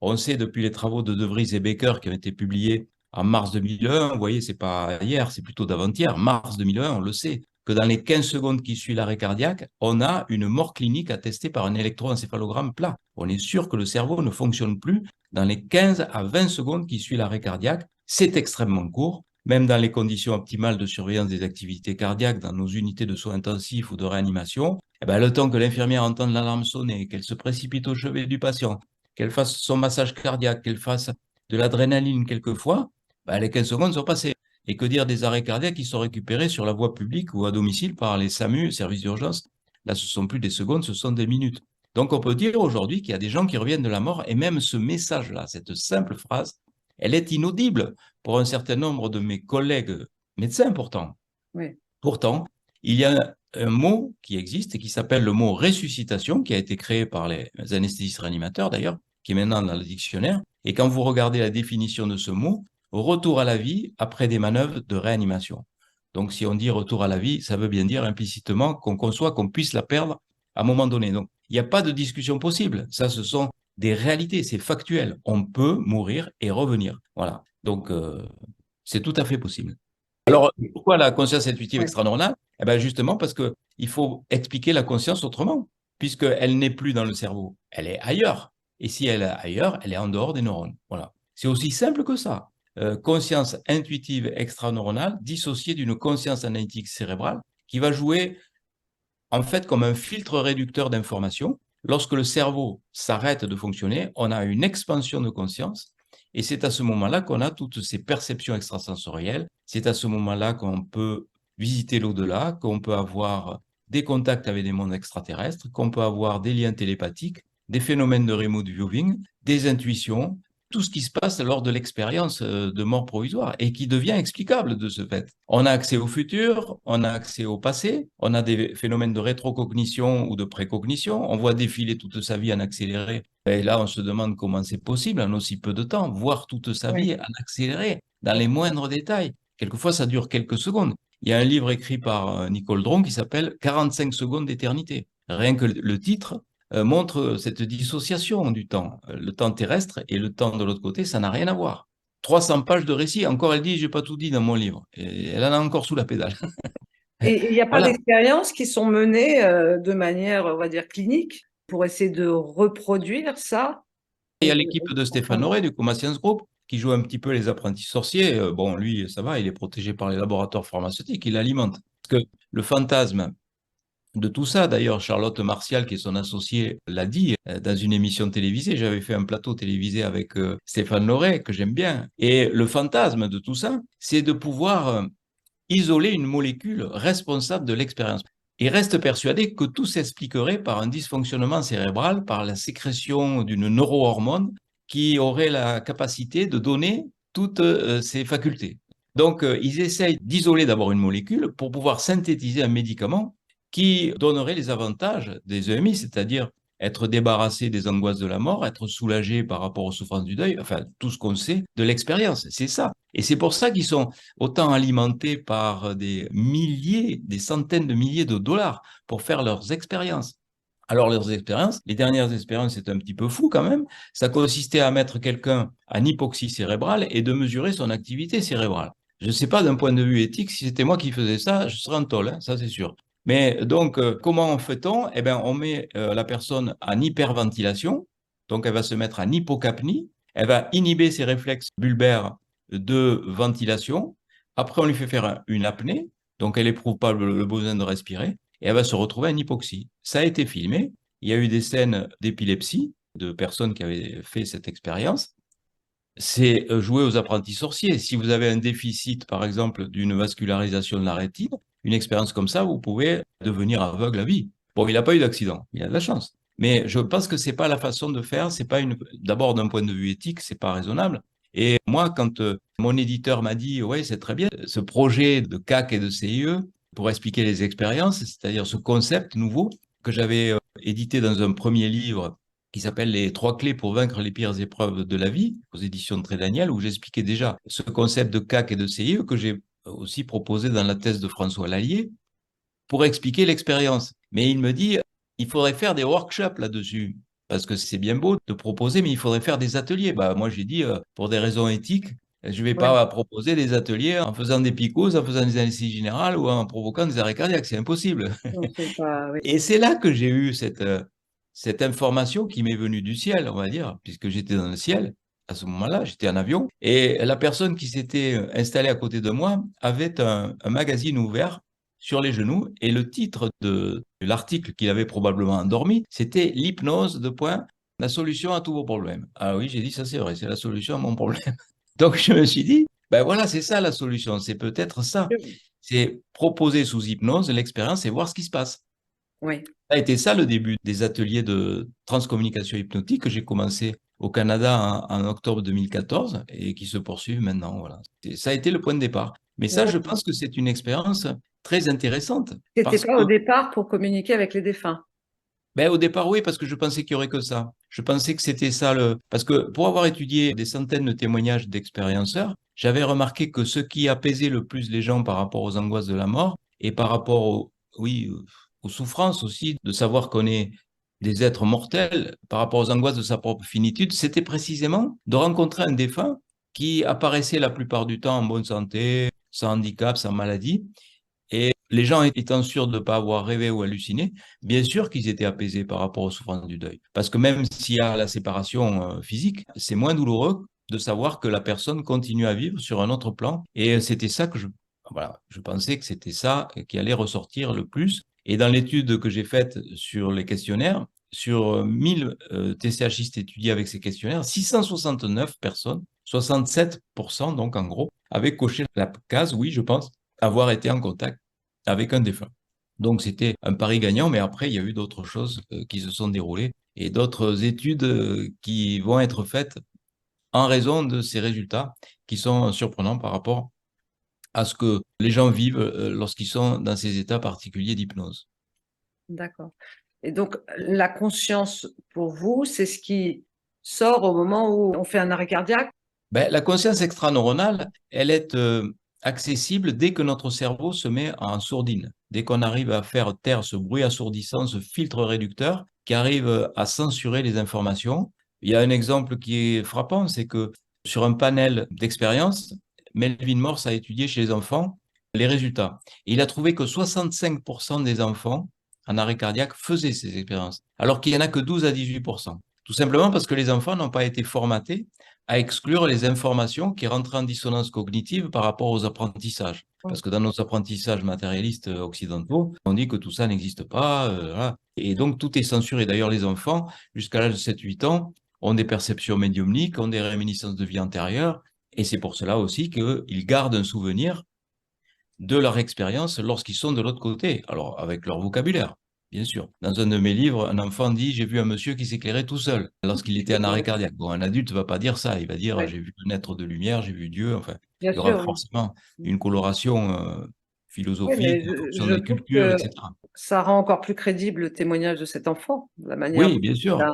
On sait depuis les travaux de De Vries et Baker qui ont été publiés en mars 2001, vous voyez, c'est pas hier, c'est plutôt d'avant-hier, mars 2001, on le sait, que dans les 15 secondes qui suivent l'arrêt cardiaque, on a une mort clinique attestée par un électroencéphalogramme plat. On est sûr que le cerveau ne fonctionne plus dans les 15 à 20 secondes qui suivent l'arrêt cardiaque. C'est extrêmement court. Même dans les conditions optimales de surveillance des activités cardiaques, dans nos unités de soins intensifs ou de réanimation, eh ben, le temps que l'infirmière entende l'alarme sonner, qu'elle se précipite au chevet du patient, qu'elle fasse son massage cardiaque, qu'elle fasse de l'adrénaline quelquefois, ben, les 15 secondes sont passées. Et que dire des arrêts cardiaques qui sont récupérés sur la voie publique ou à domicile par les SAMU, services d'urgence. Là, ce ne sont plus des secondes, ce sont des minutes. Donc, on peut dire aujourd'hui qu'il y a des gens qui reviennent de la mort et même ce message-là, cette simple phrase, elle est inaudible pour un certain nombre de mes collègues médecins pourtant. Oui, Pourtant, il y a un mot qui existe et qui s'appelle le mot ressuscitation, qui a été créé par les anesthésistes réanimateurs d'ailleurs, qui est maintenant dans le dictionnaire. Et quand vous regardez la définition de ce mot, retour à la vie après des manœuvres de réanimation. Donc, si on dit retour à la vie, ça veut bien dire implicitement qu'on conçoit qu'on puisse la perdre à un moment donné. Donc, il n'y a pas de discussion possible. Ça, ce sont des réalités, c'est factuel. On peut mourir et revenir. Voilà. Donc, c'est tout à fait possible. Alors, pourquoi la conscience intuitive oui, extra-normale? Eh bien, justement parce qu'il faut expliquer la conscience autrement, puisqu'elle n'est plus dans le cerveau, elle est ailleurs. Et si elle est ailleurs, elle est en dehors des neurones. Voilà. C'est aussi simple que ça. Conscience intuitive extra-neuronale dissociée d'une conscience analytique cérébrale qui va jouer en fait comme un filtre réducteur d'informations. Lorsque le cerveau s'arrête de fonctionner, on a une expansion de conscience et c'est à ce moment-là qu'on a toutes ces perceptions extrasensorielles. C'est à ce moment-là qu'on peut visiter l'au-delà, qu'on peut avoir des contacts avec des mondes extraterrestres, qu'on peut avoir des liens télépathiques, des phénomènes de remote viewing, des intuitions, tout ce qui se passe lors de l'expérience de mort provisoire et qui devient explicable de ce fait. On a accès au futur, on a accès au passé, on a des phénomènes de rétrocognition ou de précognition, on voit défiler toute sa vie en accéléré. Et là, on se demande comment c'est possible en aussi peu de temps, voir toute sa Oui. vie en accéléré dans les moindres détails. Quelquefois, ça dure quelques secondes. Il y a un livre écrit par Nicole Dron qui s'appelle 45 secondes d'éternité. Rien que le titre montre cette dissociation du temps. Le temps terrestre et le temps de l'autre côté, ça n'a rien à voir. 300 pages de récit, encore elle dit, j'ai pas tout dit dans mon livre. Et elle en a encore sous la pédale. Et il n'y a pas Voilà. d'expériences qui sont menées de manière, on va dire, clinique pour essayer de reproduire ça? Il y a Et, l'équipe de Stéphane enfin, Auré du Coma Science Group qui joue un petit peu les apprentis sorciers. Bon, lui, ça va, il est protégé par les laboratoires pharmaceutiques, il alimente. Parce que le fantasme de tout ça, d'ailleurs, Charlotte Martial, qui est son associée, l'a dit dans une émission télévisée. J'avais fait un plateau télévisé avec Stéphane Loret, que j'aime bien. Et le fantasme de tout ça, c'est de pouvoir isoler une molécule responsable de l'expérience. Il reste persuadé que tout s'expliquerait par un dysfonctionnement cérébral, par la sécrétion d'une neurohormone qui aurait la capacité de donner toutes ces facultés. Donc, ils essayent d'isoler d'abord une molécule pour pouvoir synthétiser un médicament qui donnerait les avantages des EMI, c'est-à-dire être débarrassé des angoisses de la mort, être soulagé par rapport aux souffrances du deuil, enfin, tout ce qu'on sait de l'expérience. C'est ça. Et c'est pour ça qu'ils sont autant alimentés par des milliers, des centaines de milliers de dollars pour faire leurs expériences. Alors, leurs expériences, les dernières expériences, c'est un petit peu fou quand même. Ça consistait à mettre quelqu'un en hypoxie cérébrale et de mesurer son activité cérébrale. Je ne sais pas d'un point de vue éthique, si c'était moi qui faisais ça, je serais en tôle, hein, ça c'est sûr. Mais donc, comment fait-on? Eh bien, on met la personne en hyperventilation, donc elle va se mettre en hypocapnie, elle va inhiber ses réflexes bulbaires de ventilation. Après, on lui fait faire une apnée, donc elle n'éprouve pas le besoin de respirer, et elle va se retrouver en hypoxie. Ça a été filmé, il y a eu des scènes d'épilepsie de personnes qui avaient fait cette expérience. C'est jouer aux apprentis sorciers. Si vous avez un déficit, par exemple, d'une vascularisation de la rétine, une expérience comme ça, vous pouvez devenir aveugle à vie. Bon, il n'a pas eu d'accident, il a de la chance. Mais je pense que c'est pas la façon de faire, c'est pas une, d'abord d'un point de vue éthique, c'est pas raisonnable. Et moi, quand mon éditeur m'a dit, ouais, c'est très bien, ce projet de CAC et de CIE pour expliquer les expériences, c'est-à-dire ce concept nouveau que j'avais édité dans un premier livre qui s'appelle Les 3 clés pour vaincre les pires épreuves de la vie, aux éditions de Trédaniel, où j'expliquais déjà ce concept de CAC et de CIE que j'ai aussi proposé dans la thèse de François Lallier pour expliquer l'expérience. Mais il me dit, il faudrait faire des workshops là-dessus, parce que c'est bien beau de proposer, mais il faudrait faire des ateliers. Bah, moi, j'ai dit, pour des raisons éthiques, je ne vais ouais. pas proposer des ateliers en faisant des picots, en faisant des anesthésies générales ou en provoquant des arrêts cardiaques. C'est impossible. Non, c'est pas, oui. Et c'est là que j'ai eu cette information qui m'est venue du ciel, on va dire, puisque j'étais dans le ciel à ce moment-là, j'étais en avion, et la personne qui s'était installée à côté de moi avait un magazine ouvert sur les genoux, et le titre de l'article qu'il avait probablement endormi, c'était l'hypnose de point, la solution à tous vos problèmes. Ah oui, j'ai dit, ça c'est vrai, c'est la solution à mon problème. Donc je me suis dit, ben voilà, c'est ça la solution, c'est peut-être ça. C'est proposer sous hypnose l'expérience et voir ce qui se passe. Oui. Ça a été ça le début des ateliers de transcommunication hypnotique que j'ai commencé au Canada en octobre 2014 et qui se poursuivent maintenant. Voilà. Ça a été le point de départ. Mais ça, je pense que c'est une expérience très intéressante C'était parce pas au que départ pour communiquer avec les défunts. ben, au départ, oui, parce que je pensais qu'il y aurait que ça. Je pensais que c'était ça le. Parce que pour avoir étudié des centaines de témoignages d'expérienceurs, j'avais remarqué que ce qui apaisait le plus les gens par rapport aux angoisses de la mort et par rapport oui, aux souffrances aussi, de savoir qu'on est des êtres mortels, par rapport aux angoisses de sa propre finitude, c'était précisément de rencontrer un défunt qui apparaissait la plupart du temps en bonne santé, sans handicap, sans maladie, et les gens étant sûrs de ne pas avoir rêvé ou halluciné, bien sûr qu'ils étaient apaisés par rapport aux souffrances du deuil. Parce que même s'il y a la séparation physique, c'est moins douloureux de savoir que la personne continue à vivre sur un autre plan. Et c'était ça que voilà, je pensais que c'était ça qui allait ressortir le plus. Et dans l'étude que j'ai faite sur les questionnaires, sur 1000 TCHistes étudiés avec ces questionnaires, 669 personnes, 67% donc en gros, avaient coché la case, oui, je pense, avoir été en contact avec un défunt. Donc, c'était un pari gagnant, mais après, il y a eu d'autres choses qui se sont déroulées et d'autres études qui vont être faites en raison de ces résultats qui sont surprenants par rapport à ce que les gens vivent lorsqu'ils sont dans ces états particuliers d'hypnose. D'accord. Et donc, la conscience, pour vous, c'est ce qui sort au moment où on fait un arrêt cardiaque? Ben, la conscience extraneuronale, elle est accessible dès que notre cerveau se met en sourdine, dès qu'on arrive à faire taire ce bruit assourdissant, ce filtre réducteur qui arrive à censurer les informations. Il y a un exemple qui est frappant, c'est que sur un panel d'expériences, Melvin Morse a étudié chez les enfants les résultats. Et il a trouvé que 65% des enfants en arrêt cardiaque faisaient ces expériences, alors qu'il n'y en a que 12 à 18%. Tout simplement parce que les enfants n'ont pas été formatés à exclure les informations qui rentrent en dissonance cognitive par rapport aux apprentissages. Parce que dans nos apprentissages matérialistes occidentaux, on dit que tout ça n'existe pas. Voilà. Et donc, tout est censuré. D'ailleurs, les enfants, jusqu'à l'âge de 7-8 ans, ont des perceptions médiumniques, ont des réminiscences de vie antérieure. Et c'est pour cela aussi qu'ils gardent un souvenir de leur expérience lorsqu'ils sont de l'autre côté. Alors, avec leur vocabulaire, bien sûr. Dans un de mes livres, un enfant dit, j'ai vu un monsieur qui s'éclairait tout seul lorsqu'il était en arrêt cardiaque. Bon, un adulte ne va pas dire ça. Il va dire, Ouais, j'ai vu un être de lumière, j'ai vu Dieu. Enfin, bien il y aura sûr, oui. forcément une coloration Oui, philosophique mais en fonction je des trouve cultures, que etc. ça rend encore plus crédible le témoignage de cet enfant, la manière Oui, dont bien il sûr. a,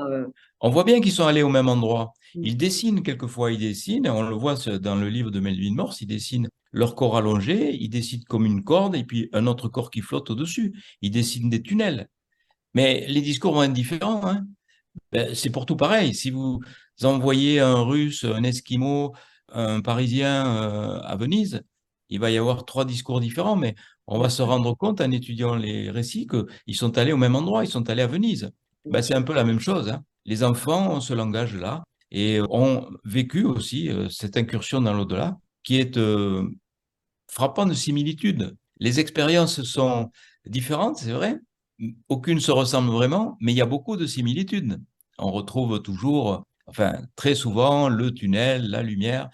On voit bien qu'ils sont allés au même endroit. mm, Ils dessinent, quelquefois ils dessinent, et on le voit dans le livre de Melvin Morse, ils dessinent leur corps allongé, ils dessinent comme une corde, et puis un autre corps qui flotte au-dessus. Ils dessinent des tunnels. Mais les discours vont être différents, hein. Ben, c'est pour tout pareil. Si vous envoyez un Russe, un Esquimau, un Parisien à Venise, il va y avoir trois discours différents, mais on va bien se sûr, rendre compte en étudiant les récits qu'ils sont allés au même endroit, ils sont allés à Venise. Ben, bien c'est sûr. un peu la même chose, hein. Les enfants ont ce langage-là et ont vécu aussi cette incursion dans l'au-delà qui est frappant de similitudes. Les expériences sont différentes, c'est vrai. Aucune se ressemble vraiment, mais il y a beaucoup de similitudes. On retrouve toujours, enfin, très souvent, le tunnel, la lumière,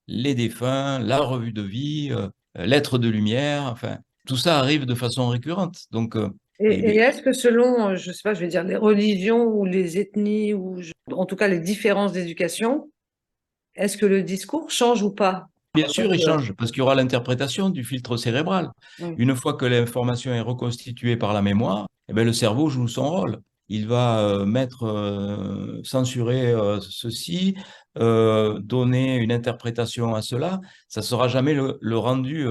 les défunts, la revue de vie, l'être de lumière, enfin, tout ça arrive de façon récurrente. Donc, Et est-ce que selon, je sais pas, je vais dire les religions ou les ethnies, en tout cas les différences d'éducation, est-ce que le discours change ou pas? bien Parce sûr, il que, change, parce qu'il y aura l'interprétation du filtre cérébral. oui. Une fois que l'information est reconstituée par la mémoire, eh bien, le cerveau joue son rôle. Il va censurer ceci, donner une interprétation à cela. Ça ne sera jamais le rendu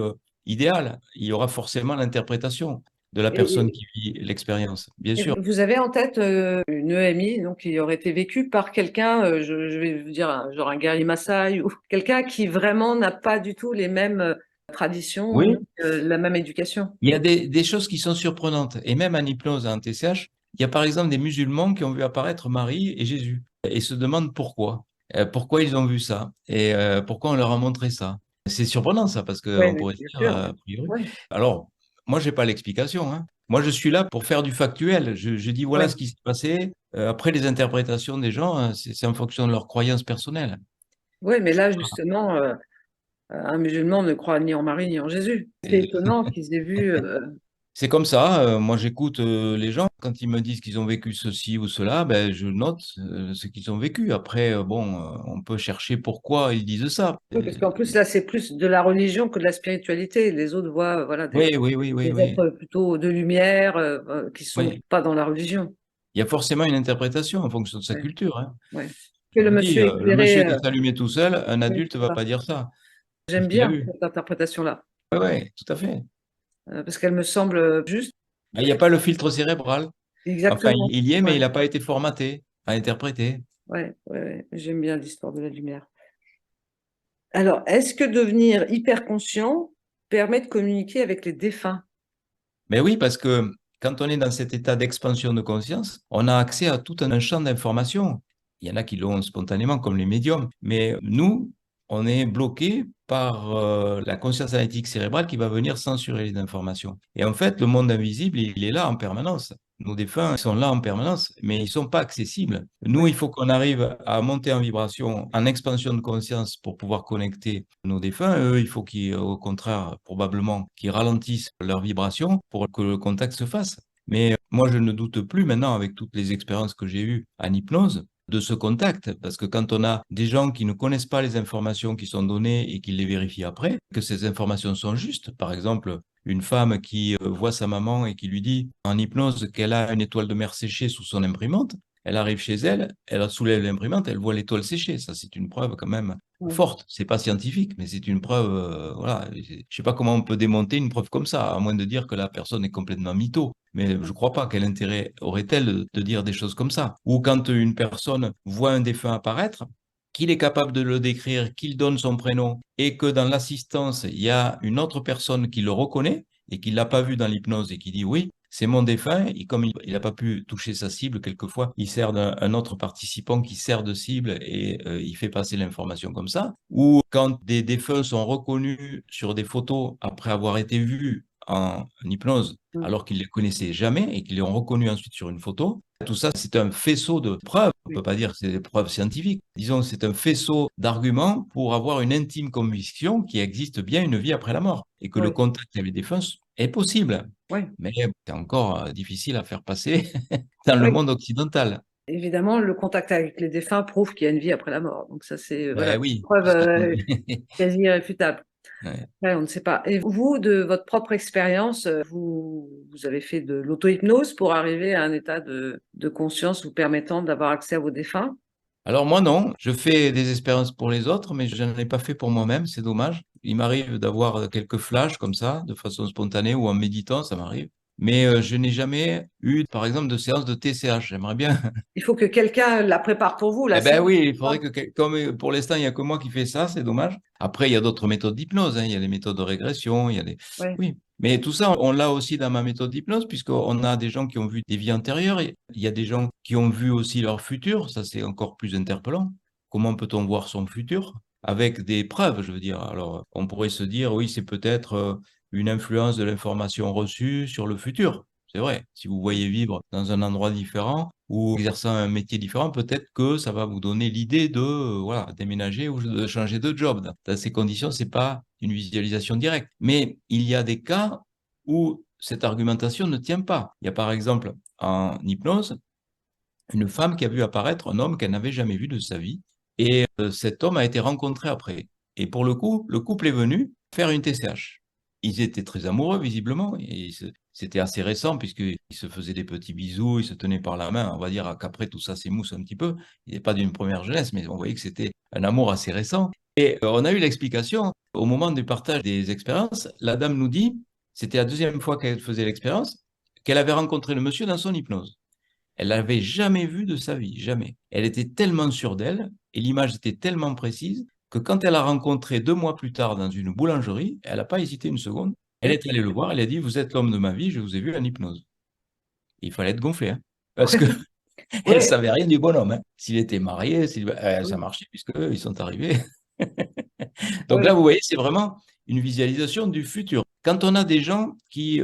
idéal. Il y aura forcément l'interprétation de la personne Et, qui vit l'expérience, bien et sûr. vous avez en tête une EMI donc, qui aurait été vécue par quelqu'un, je vais vous dire, genre un guerrier Maasai, ou quelqu'un qui vraiment n'a pas du tout les mêmes traditions, ni Oui, la même éducation. il y a des choses qui sont surprenantes. Et même en hypnose, en TCH, il y a par exemple des musulmans qui ont vu apparaître Marie et Jésus et se demandent pourquoi. Pourquoi ils ont vu ça et pourquoi on leur a montré ça. C'est surprenant ça parce Oui, qu'on pourrait se bien dire, sûr. a priori. Oui, Alors, moi, j'ai pas l'explication, hein. Moi, je suis là pour faire du factuel. Je dis voilà ce oui. qui s'est passé. Après, les interprétations des gens, c'est en fonction de leurs croyances personnelles. Oui, mais là, justement, un musulman ne croit ni en Marie ni en Jésus. C'est étonnant qu'ils aient vu. C'est comme ça. Moi, j'écoute les gens. Quand ils me disent qu'ils ont vécu ceci ou cela, ben, je note ce qu'ils ont vécu. Après, bon, on peut chercher pourquoi ils disent ça. Oui, parce qu'en plus, là, c'est plus de la religion que de la spiritualité. Les autres voient, voilà, Oui, oui, oui, oui, des oui, êtres plutôt de lumière, qui sont oui. pas dans la religion. Il y a forcément une interprétation en fonction de sa Ouais, culture, hein. ouais. Que Je le vous dis, monsieur le monsieur éclairé, qui s'allumait tout seul, un oui, adulte ne c'est va ça. pas dire ça, J'aime puisqu'il a bien vu. cette interprétation-là, Oui, oui, tout à fait. parce qu'elle me semble juste. Ben, il n'y a pas le filtre cérébral. Enfin, Exactement. il y est, mais Ouais, il n'a pas été formaté à interpréter. ouais, ouais, ouais. J'aime bien l'histoire de la lumière. Alors, est-ce que devenir hyper conscient permet de communiquer avec les défunts? Mais oui, parce que quand on est dans cet état d'expansion de conscience, on a accès à tout un champ d'informations. Il y en a qui l'ont spontanément, comme les médiums. Mais nous, on est bloqué par la conscience analytique cérébrale qui va venir censurer les informations. Et en fait, le monde invisible, il est là en permanence. nos défunts sont là en permanence, mais ils ne sont pas accessibles. Nous, Oui, il faut qu'on arrive à monter en vibration, en expansion de conscience pour pouvoir connecter nos défunts. Eux, il faut qu'ils, au contraire, probablement, qu'ils ralentissent leur vibration pour que le contact se fasse. Mais moi, je ne doute plus maintenant, avec toutes les expériences que j'ai eues en hypnose, de ce contact. Parce que quand on a des gens qui ne connaissent pas les informations qui sont données et qui les vérifient après, que ces informations sont justes, par exemple, une femme qui voit sa maman et qui lui dit en hypnose qu'elle a une étoile de mer séchée sous son imprimante, elle arrive chez elle, elle soulève l'imprimante, elle voit l'étoile séchée. Ça, c'est une preuve quand même oui, forte. C'est pas scientifique, mais c'est une preuve. Voilà. Je sais pas comment on peut démonter une preuve comme ça, à moins de dire que la personne est complètement mytho. Mais je crois pas. Quel intérêt aurait-elle de dire des choses comme ça? Ou quand une personne voit un défunt apparaître, qu'il est capable de le décrire, qu'il donne son prénom et que dans l'assistance, il y a une autre personne qui le reconnaît et qui l'a pas vu dans l'hypnose et qui dit oui, c'est mon défunt, et comme il n'a pas pu toucher sa cible, quelquefois, il sert d'un autre participant qui sert de cible et il fait passer l'information comme ça. Ou quand des défunts sont reconnus sur des photos après avoir été vus en hypnose, oui, alors qu'ils ne les connaissaient jamais et qu'ils les ont reconnus ensuite sur une photo, tout ça, c'est un faisceau de preuves. On ne peut oui, pas dire que c'est des preuves scientifiques. Disons, c'est un faisceau d'arguments pour avoir une intime conviction qu'il existe bien une vie après la mort et que le oui, contact avec les défunts est possible. oui, Mais c'est encore difficile à faire passer dans le oui. monde occidental. Évidemment, le contact avec les défunts prouve qu'il y a une vie après la mort. Donc ça, c'est voilà, Ben une oui, preuve puisque quasi irréfutable. ouais. Ouais, on ne sait pas. Et vous, de votre propre expérience, vous avez fait de l'auto-hypnose pour arriver à un état de conscience vous permettant d'avoir accès à vos défunts? Alors moi non, je fais des expériences pour les autres, mais je n'en ai pas fait pour moi-même, c'est dommage. Il m'arrive d'avoir quelques flashs comme ça, de façon spontanée ou en méditant, ça m'arrive. Mais je n'ai jamais eu, par exemple, de séance de TCH. J'aimerais bien. Il faut que quelqu'un la prépare pour vous, la Eh ben séance. oui, il faudrait comme pour l'instant, il n'y a que moi qui fais ça, c'est dommage. Après, il y a d'autres méthodes d'hypnose, hein. Il y a les méthodes de régression, il y a les... Oui, Oui, mais tout ça, on l'a aussi dans ma méthode d'hypnose, puisqu'on a des gens qui ont vu des vies antérieures, il y a des gens qui ont vu aussi leur futur, ça c'est encore plus interpellant. Comment peut-on voir son futur? Avec des preuves, je veux dire. Alors, on pourrait se dire, oui, c'est peut-être une influence de l'information reçue sur le futur. C'est vrai, si vous voyez vivre dans un endroit différent ou exerçant un métier différent, peut-être que ça va vous donner l'idée de voilà, déménager ou de changer de job. Dans ces conditions, c'est pas une visualisation directe. Mais il y a des cas où cette argumentation ne tient pas. Il y a par exemple en hypnose une femme qui a vu apparaître un homme qu'elle n'avait jamais vu de sa vie et cet homme a été rencontré après. Et pour le coup, le couple est venu faire une TCH. Ils étaient très amoureux, visiblement, et c'était assez récent, puisqu'ils se faisaient des petits bisous, ils se tenaient par la main. On va dire qu'après, tout ça s'émousse un petit peu. Il n'est pas d'une première jeunesse, mais on voyait que c'était un amour assez récent. Et on a eu l'explication, au moment du partage des expériences, la dame nous dit, c'était la deuxième fois qu'elle faisait l'expérience, qu'elle avait rencontré le monsieur dans son hypnose. Elle l'avait jamais vu de sa vie, jamais. Elle était tellement sûre d'elle et l'image était tellement précise que quand elle a rencontré 2 mois plus tard dans une boulangerie, elle n'a pas hésité une seconde. Elle oui, est allée le voir, elle a dit, vous êtes l'homme de ma vie, je vous ai vu en hypnose. Il fallait être gonflé, hein, parce que elle oui, savait rien du bonhomme, hein. S'il était marié, ça oui, marchait puisqu'ils sont arrivés. Donc là, oui, vous voyez, c'est vraiment une visualisation du futur. Quand on a des gens qui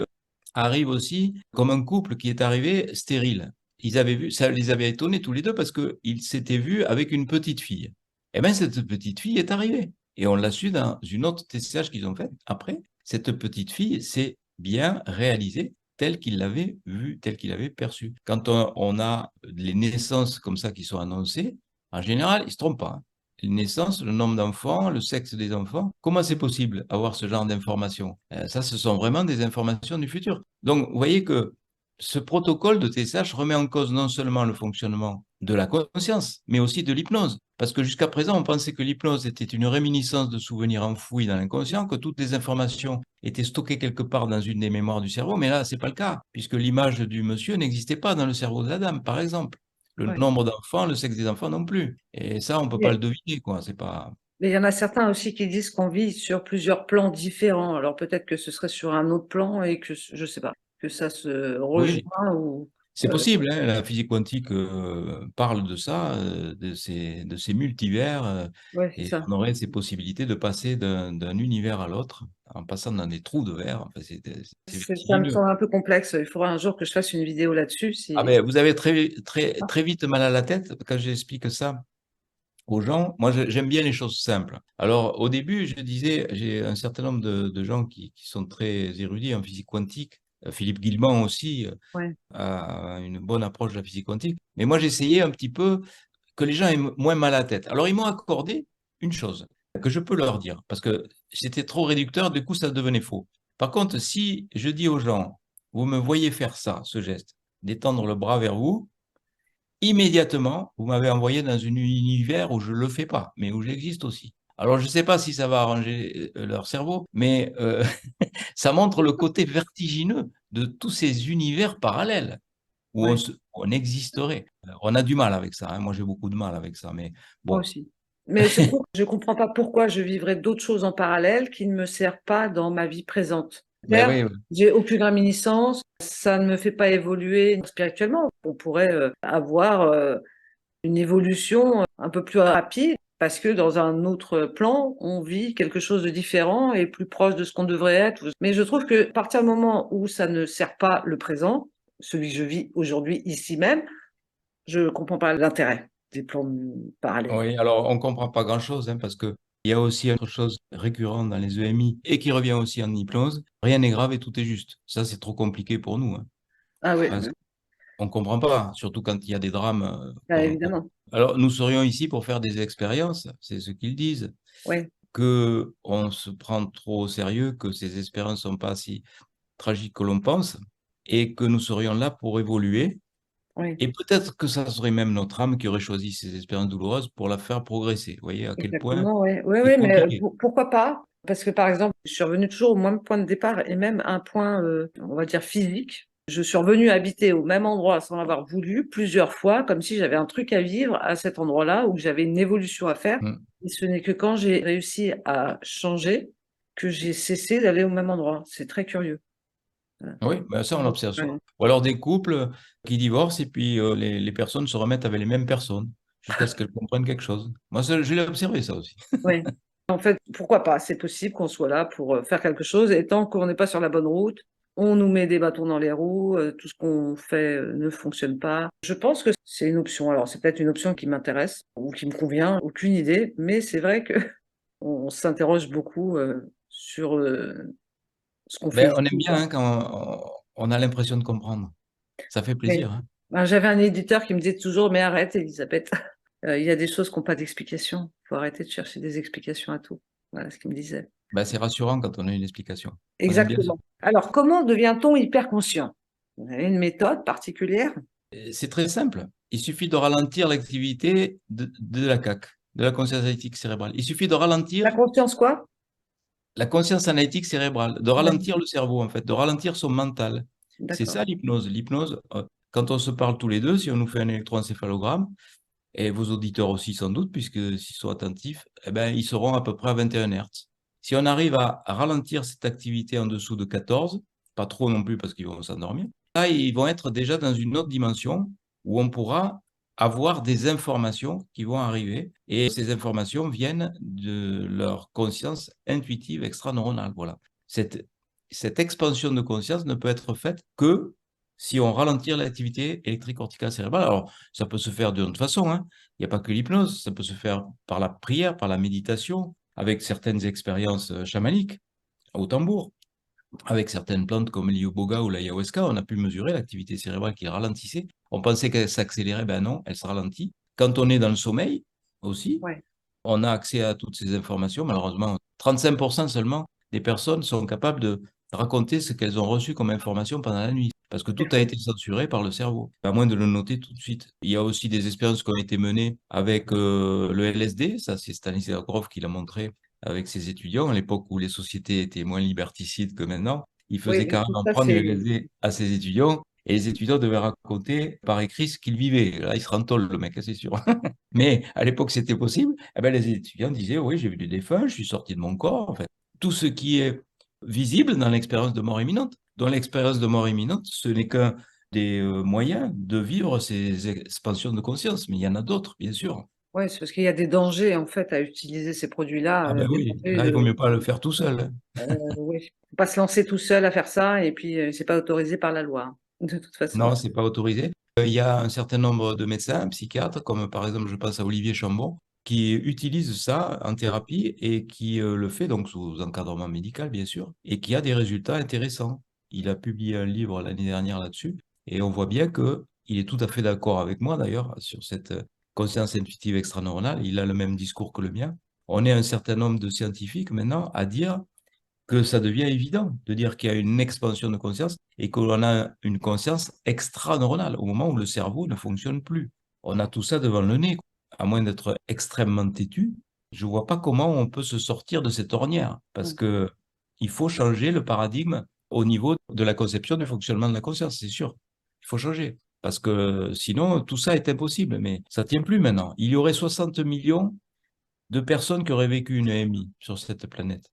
arrivent aussi, comme un couple qui est arrivé stérile, ils avaient vu, ça les avait étonnés tous les deux parce qu'ils s'étaient vus avec une petite fille. Eh bien, cette petite fille est arrivée. Et on l'a su dans une autre TCH qu'ils ont fait après. Cette petite fille s'est bien réalisée telle qu'il l'avait vue, telle qu'il l'avait perçue. Quand on a les naissances comme ça qui sont annoncées, en général, ils ne se trompent pas, hein. Les naissances, le nombre d'enfants, le sexe des enfants. Comment c'est possible avoir ce genre d'informations? Ça, ce sont vraiment des informations du futur. Donc, vous voyez que ce protocole de TSH remet en cause non seulement le fonctionnement de la conscience, mais aussi de l'hypnose. Parce que jusqu'à présent, on pensait que l'hypnose était une réminiscence de souvenirs enfouis dans l'inconscient, que toutes les informations étaient stockées quelque part dans une des mémoires du cerveau, mais là, c'est pas le cas, puisque l'image du monsieur n'existait pas dans le cerveau de la dame, par exemple. Le oui. nombre d'enfants, le sexe des enfants non plus. Et ça, on ne peut pas le Mais deviner, quoi. C'est pas... mais il y en a certains aussi qui disent qu'on vit sur plusieurs plans différents. Alors peut-être que ce serait sur un autre plan et que, je sais pas, que ça se Oui, rejoint ou... C'est possible, hein, la physique quantique parle de ça, de ces multivers, Ouais, c'est et ça. on aurait ces possibilités de passer d'un univers à l'autre en passant dans des trous de verre. Enfin, c'est Ça me vertigineux. semble un peu complexe. Il faudra un jour que je fasse une vidéo là-dessus. Ah Si... ben, vous avez très vite mal à la tête quand j'explique ça aux gens. Moi, j'aime bien les choses simples. Alors, au début, je disais, j'ai un certain nombre de gens qui sont très érudits en physique quantique. Philippe Guillemont aussi Ouais, a une bonne approche de la physique quantique. Mais moi, j'essayais un petit peu que les gens aient moins mal à la tête. Alors, ils m'ont accordé une chose que je peux leur dire, parce que c'était trop réducteur, du coup, ça devenait faux. Par contre, si je dis aux gens, vous me voyez faire ça, ce geste, d'étendre le bras vers vous, immédiatement, vous m'avez envoyé dans un univers où je ne le fais pas, mais où j'existe aussi. Alors, je ne sais pas si ça va arranger leur cerveau, mais ça montre le côté vertigineux de tous ces univers parallèles où ouais, on existerait. On a du mal avec ça, hein. Moi, j'ai beaucoup de mal avec ça, mais moi bon. aussi. Mais surtout, je ne comprends pas pourquoi je vivrais d'autres choses en parallèle qui ne me servent pas dans ma vie présente. Ben Certes, oui, j'ai aucune réminiscence, ça ne me fait pas évoluer spirituellement. On pourrait avoir une évolution un peu plus rapide parce que dans un autre plan, on vit quelque chose de différent et plus proche de ce qu'on devrait être. Mais je trouve que à partir du moment où ça ne sert pas le présent, celui que je vis aujourd'hui, ici même, je ne comprends pas l'intérêt des plans parallèles. oui. Alors, on ne comprend pas grand-chose, hein, parce que il y a aussi autre chose récurrente dans les EMI et qui revient aussi en hypnose. Rien n'est grave et tout est juste. Ça, c'est trop compliqué pour nous, hein, Ah oui, parce qu'on ne comprend pas, surtout quand il y a des drames. évidemment. Alors, nous serions ici pour faire des expériences, c'est ce qu'ils disent, Oui, que on se prend trop au sérieux, que ces expériences ne sont pas si tragiques que l'on pense, et que nous serions là pour évoluer. oui, Et peut-être que ça serait même notre âme qui aurait choisi ces expériences douloureuses pour la faire progresser. Vous voyez à quel point exactement. Oui, oui, c'est oui, mais compliqué. pourquoi pas? Parce que par exemple, je suis revenue toujours au même point de départ et même un point, on va dire, physique. Je suis revenue habiter au même endroit sans l'avoir voulu plusieurs fois, comme si j'avais un truc à vivre à cet endroit-là ou que j'avais une évolution à faire. Mm. Et ce n'est que quand j'ai réussi à changer que j'ai cessé d'aller au même endroit. C'est très curieux. Voilà. Oui, ben ça, on l'observe Ouais. souvent. Ou alors des couples qui divorcent et puis les personnes se remettent avec les mêmes personnes jusqu'à ce qu'elles comprennent quelque chose. Moi, je l'ai observé, ça aussi. Ouais. En fait, pourquoi pas? C'est possible qu'on soit là pour faire quelque chose et tant qu'on n'est pas sur la bonne route, on nous met des bâtons dans les roues, tout ce qu'on fait ne fonctionne pas. Je pense que c'est une option. Alors, c'est peut-être une option qui m'intéresse ou qui me convient, aucune idée, mais c'est vrai que on s'interroge beaucoup sur ce qu'on fait Ben, on aime ici, bien, quoi. hein, quand on a l'impression de comprendre. Ça fait Oui. plaisir, hein. Ben, j'avais un éditeur qui me disait toujours, mais arrête, Elisabeth, il y a des choses qui n'ont pas d'explication. Il faut arrêter de chercher des explications à tout. Voilà ce qu'il me disait. Ben, c'est rassurant quand on a une explication. On aime bien ça. Exactement. Alors, comment devient-on hyper conscient? Vous avez une méthode particulière? C'est très simple. Il suffit de ralentir l'activité de la CAC, de la conscience analytique cérébrale. Il suffit de La ralentir conscience quoi? la conscience analytique cérébrale, de Ouais, ralentir le cerveau, en fait, de ralentir son mental. C'est d'accord. ça l'hypnose. L'hypnose, quand on se parle tous les deux, si on nous fait un électroencéphalogramme, et vos auditeurs aussi sans doute, puisque s'ils sont attentifs, eh ben, ils seront à peu près à 21 Hertz. Si on arrive à ralentir cette activité en dessous de 14, pas trop non plus parce qu'ils vont s'endormir, là, ils vont être déjà dans une autre dimension où on pourra avoir des informations qui vont arriver et ces informations viennent de leur conscience intuitive extraneuronale. Voilà. Cette expansion de conscience ne peut être faite que si on ralentit l'activité électrique corticale cérébrale. Alors, ça peut se faire de toute façon, hein. Il n'y a pas que l'hypnose, ça peut se faire par la prière, par la méditation, avec certaines expériences chamaniques au tambour, avec certaines plantes comme l'iyoboga ou l'ayahuasca, on a pu mesurer l'activité cérébrale qui ralentissait. On pensait qu'elle s'accélérait, ben non, elle se ralentit. Quand on est dans le sommeil aussi, Ouais, on a accès à toutes ces informations. Malheureusement, 35% seulement des personnes sont capables de raconter ce qu'elles ont reçu comme information pendant la nuit, parce que tout c'est a fou. été censuré par le cerveau, à moins de le noter tout de suite. Il y a aussi des expériences qui ont été menées avec le LSD, ça c'est Stanisław Grof qui l'a montré avec ses étudiants, à l'époque où les sociétés étaient moins liberticides que maintenant. Il faisait Oui, tout carrément ça, prendre du c'est... LSD à ses étudiants, et les étudiants devaient raconter par écrit ce qu'ils vivaient. Là, il se rentole, le mec, c'est sûr. Mais à l'époque, c'était possible. Eh ben, les étudiants disaient, oui, j'ai vu des défunts, je suis sorti de mon corps. En fait, tout ce qui est visible dans l'expérience de mort imminente. Dans l'expérience de mort imminente, ce n'est qu'un des moyens de vivre ces expansions de conscience, mais il y en a d'autres, bien sûr. Ouais, c'est parce qu'il y a des dangers en fait à utiliser ces produits-là, Ah ben des oui, dangers là, il vaut de, mieux pas le faire tout seul, hein. oui, faut pas se lancer tout seul à faire ça et puis c'est pas autorisé par la loi, hein, de toute façon. Non, c'est pas autorisé. Il y a un certain nombre de médecins, psychiatres, comme par exemple, je pense à Olivier Chambon, qui utilise ça en thérapie et qui le fait donc sous encadrement médical, bien sûr, et qui a des résultats intéressants. Il a publié un livre l'année dernière là-dessus et on voit bien que il est tout à fait d'accord avec moi d'ailleurs sur cette conscience intuitive extraneuronale. Il a le même discours que le mien. On est un certain nombre de scientifiques maintenant à dire que ça devient évident de dire qu'il y a une expansion de conscience et qu'on a une conscience extra-neuronale au moment où le cerveau ne fonctionne plus. On a tout ça devant le nez. À moins d'être extrêmement têtu, je ne vois pas comment on peut se sortir de cette ornière parce Mm. que il faut changer le paradigme au niveau de la conception du fonctionnement de la conscience, c'est sûr. Il faut changer parce que sinon tout ça est impossible, mais ça tient plus maintenant. Il y aurait 60 millions de personnes qui auraient vécu une EMI sur cette planète.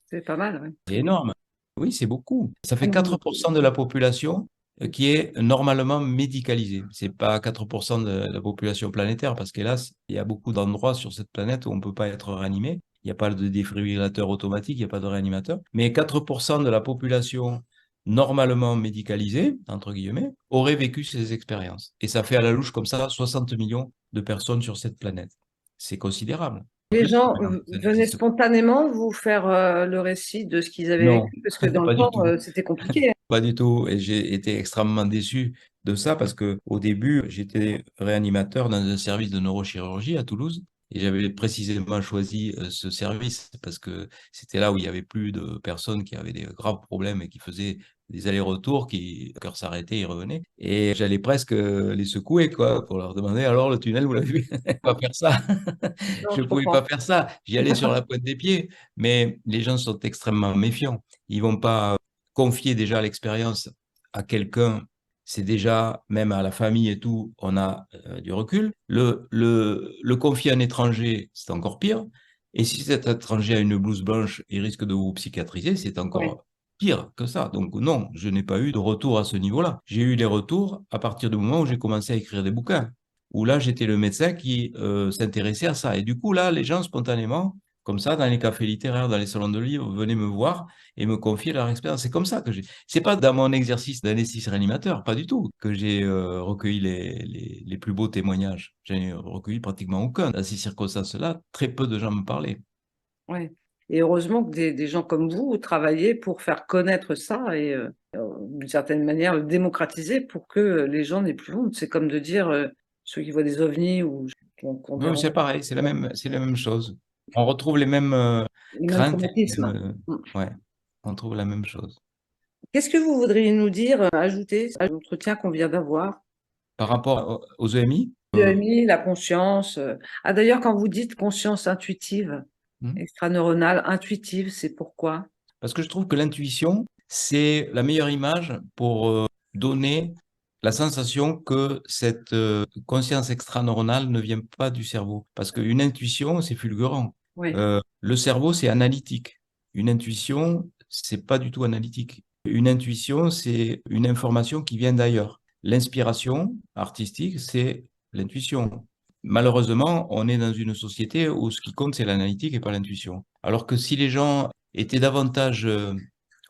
C'est pas mal, ouais. C'est énorme. Oui, c'est beaucoup. Ça fait Mm. 4% de la population qui est normalement médicalisée. C'est pas 4% de la population planétaire, parce qu'hélas, il y a beaucoup d'endroits sur cette planète où on ne peut pas être réanimé. Il n'y a pas de défibrillateur automatique, il n'y a pas de réanimateur. Mais 4% de la population normalement médicalisée, entre guillemets, aurait vécu ces expériences. Et ça fait à la louche comme ça 60 millions de personnes sur cette planète. C'est considérable. Les Plus, gens ça venaient n'existe pas. spontanément vous faire le récit de ce qu'ils avaient Non, vécu, parce que dans le pas du fond, tout. c'était compliqué, hein. Pas du tout. Et j'ai été extrêmement déçu de ça parce que au début, j'étais réanimateur dans un service de neurochirurgie à Toulouse et j'avais précisément choisi ce service parce que c'était là où il y avait plus de personnes qui avaient des graves problèmes et qui faisaient des allers-retours, qui, le cœur s'arrêtait, ils revenaient. Et j'allais presque les secouer, quoi, pour leur demander, alors le tunnel, vous l'avez vu? Pas faire ça. Non, Je je pouvais pas comprends. faire ça. J'y allais sur la pointe des pieds. Mais les gens sont extrêmement méfiants. Ils vont pas confier déjà l'expérience à quelqu'un, c'est déjà, même à la famille et tout, on a du recul. Le confier à un étranger, c'est encore pire. Et si cet étranger a une blouse blanche et risque de vous psychiatriser, c'est Oui, encore pire que ça. Donc non, je n'ai pas eu de retour à ce niveau-là. J'ai eu des retours à partir du moment où j'ai commencé à écrire des bouquins, où là, j'étais le médecin qui s'intéressait à ça. Et du coup, là, les gens, spontanément, comme ça, dans les cafés littéraires, dans les salons de livres, venaient me voir et me confier leur expérience. C'est comme ça que j'ai. C'est pas dans mon exercice d'anesthésiste réanimateur, pas du tout, que j'ai recueilli les plus beaux témoignages. J'ai recueilli pratiquement aucun. Dans ces circonstances-là, très peu de gens me parlaient. oui. Et heureusement que des gens comme vous travaillez pour faire connaître ça et d'une certaine manière le démocratiser pour que les gens n'aient plus honte. C'est comme de dire ceux qui voient des ovnis ou qu'on Oui, dérange c'est pareil, c'est la même chose. On retrouve les mêmes les mêmes craintes, les traumatismes. mêmes, Mm. ouais, on trouve la même chose. Qu'est-ce que vous voudriez nous dire, ajouter à l'entretien qu'on vient d'avoir? Par rapport aux EMI, L'EMI, la conscience. Ah, d'ailleurs, quand vous dites conscience intuitive, hmm, extraneuronale, intuitive, c'est pourquoi? parce que je trouve que l'intuition, c'est la meilleure image pour donner la sensation que cette conscience extraneuronale ne vient pas du cerveau. Parce qu'une intuition, c'est fulgurant. Oui, Le cerveau, c'est analytique. Une intuition, c'est pas du tout analytique. Une intuition, c'est une information qui vient d'ailleurs. L'inspiration artistique, c'est l'intuition. Malheureusement, on est dans une société où ce qui compte, c'est l'analytique et pas l'intuition. Alors que si les gens étaient davantage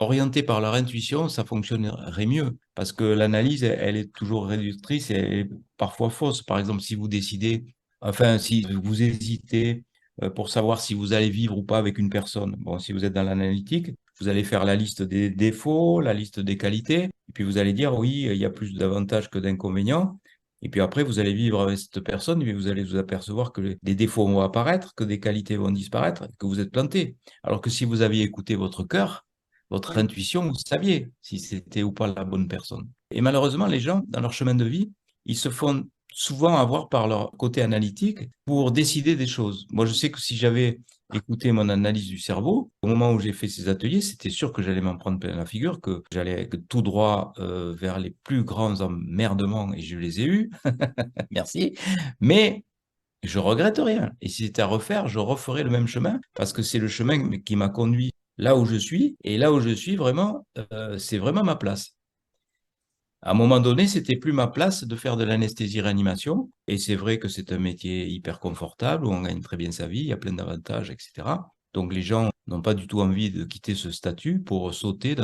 orientés par leur intuition, ça fonctionnerait mieux. Parce que l'analyse, elle est toujours réductrice et elle est parfois fausse. Par exemple, si vous décidez, enfin, si vous hésitez pour savoir si vous allez vivre ou pas avec une personne. Bon, si vous êtes dans l'analytique, vous allez faire la liste des défauts, la liste des qualités, et puis vous allez dire, oui, il y a plus d'avantages que d'inconvénients. Et puis après, vous allez vivre avec cette personne, mais vous allez vous apercevoir que des défauts vont apparaître, que des qualités vont disparaître, que vous êtes planté. Alors que si vous aviez écouté votre cœur, votre oui. intuition, vous saviez si c'était ou pas la bonne personne. Et malheureusement, les gens, dans leur chemin de vie, ils se font souvent avoir par leur côté analytique pour décider des choses. Moi, je sais que si j'avais écouté mon analyse du cerveau, au moment où j'ai fait ces ateliers, c'était sûr que j'allais m'en prendre plein la figure, que j'allais tout droit vers les plus grands emmerdements, et je les ai eus. Merci. Mais je regrette rien. Et si c'était à refaire, je referais le même chemin parce que c'est le chemin qui m'a conduit là où je suis. Et là où je suis, vraiment, c'est vraiment ma place. À un moment donné, c'était plus ma place de faire de l'anesthésie-réanimation. Et c'est vrai que c'est un métier hyper confortable où on gagne très bien sa vie, il y a plein d'avantages, etc. Donc les gens n'ont pas du tout envie de quitter ce statut pour sauter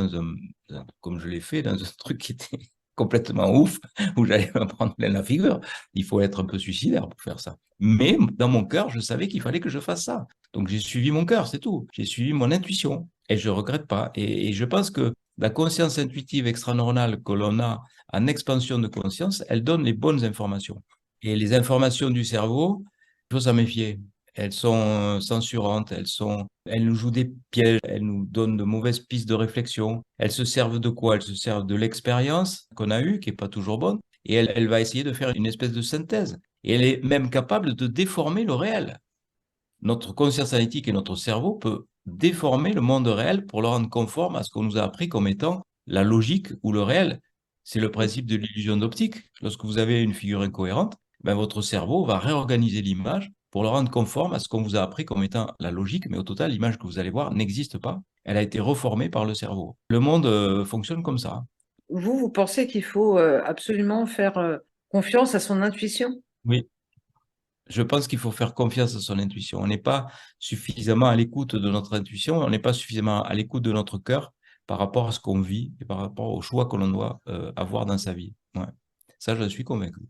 comme je l'ai fait, dans un truc qui était complètement ouf, où j'allais me prendre plein la figure. Il faut être un peu suicidaire pour faire ça. Mais dans mon cœur, je savais qu'il fallait que je fasse ça. Donc j'ai suivi mon cœur, c'est tout. J'ai suivi mon intuition et je regrette pas. Et je pense que la conscience intuitive extraneuronale que l'on a en expansion de conscience, elle donne les bonnes informations. Et les informations du cerveau, il faut s'en méfier. Elles sont censurantes, elles nous jouent des pièges, elles nous donnent de mauvaises pistes de réflexion. Elles se servent de quoi? Elles se servent de l'expérience qu'on a eue, qui est pas toujours bonne, et elle va essayer de faire une espèce de synthèse. Et elle est même capable de déformer le réel. Notre conscience analytique et notre cerveau peut déformer le monde réel pour le rendre conforme à ce qu'on nous a appris comme étant la logique ou le réel. C'est le principe de l'illusion d'optique. Lorsque vous avez une figure incohérente, ben votre cerveau va réorganiser l'image pour le rendre conforme à ce qu'on vous a appris comme étant la logique, mais au total, l'image que vous allez voir n'existe pas. Elle a été reformée par le cerveau. Le monde fonctionne comme ça. Vous pensez qu'il faut absolument faire confiance à son intuition? Oui. Je pense qu'il faut faire confiance à son intuition. On n'est pas suffisamment à l'écoute de notre intuition, on n'est pas suffisamment à l'écoute de notre cœur par rapport à ce qu'on vit et par rapport aux choix que l'on doit avoir dans sa vie. Ouais. Ça, je suis convaincu.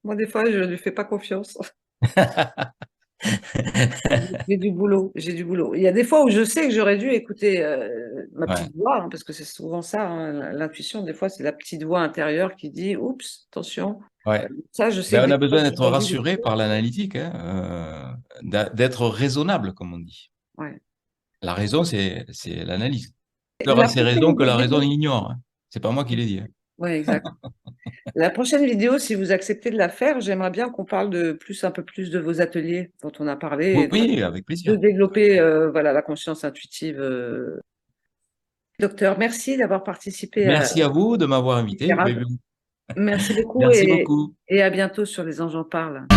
Moi, des fois, je ne lui fais pas confiance. J'ai du boulot, j'ai du boulot. Il y a des fois où je sais que j'aurais dû écouter ma Ouais, petite voix, hein, parce que c'est souvent ça, hein, l'intuition, des fois, c'est la petite voix intérieure qui dit, oups, attention. ouais. Ça, je sais que Ben, on des a fois, besoin d'être j'aurais dû rassuré l'écouter. par l'analytique, hein, d'être raisonnable, comme on dit. Ouais. La raison, c'est l'analyse. Et Il aura la ces prochaine raisons que la raison vidéo, ignore, hein. C'est pas moi qui l'ai dit, hein. ouais, exact. La prochaine vidéo, si vous acceptez de la faire, j'aimerais bien qu'on parle un peu plus de vos ateliers dont on a parlé et Oui, avec de plaisir. développer, voilà, la conscience intuitive. Docteur, merci d'avoir participé à Merci à vous de m'avoir invité. l'éclairage. Merci beaucoup Merci beaucoup. et à bientôt sur Les Anges en parlent.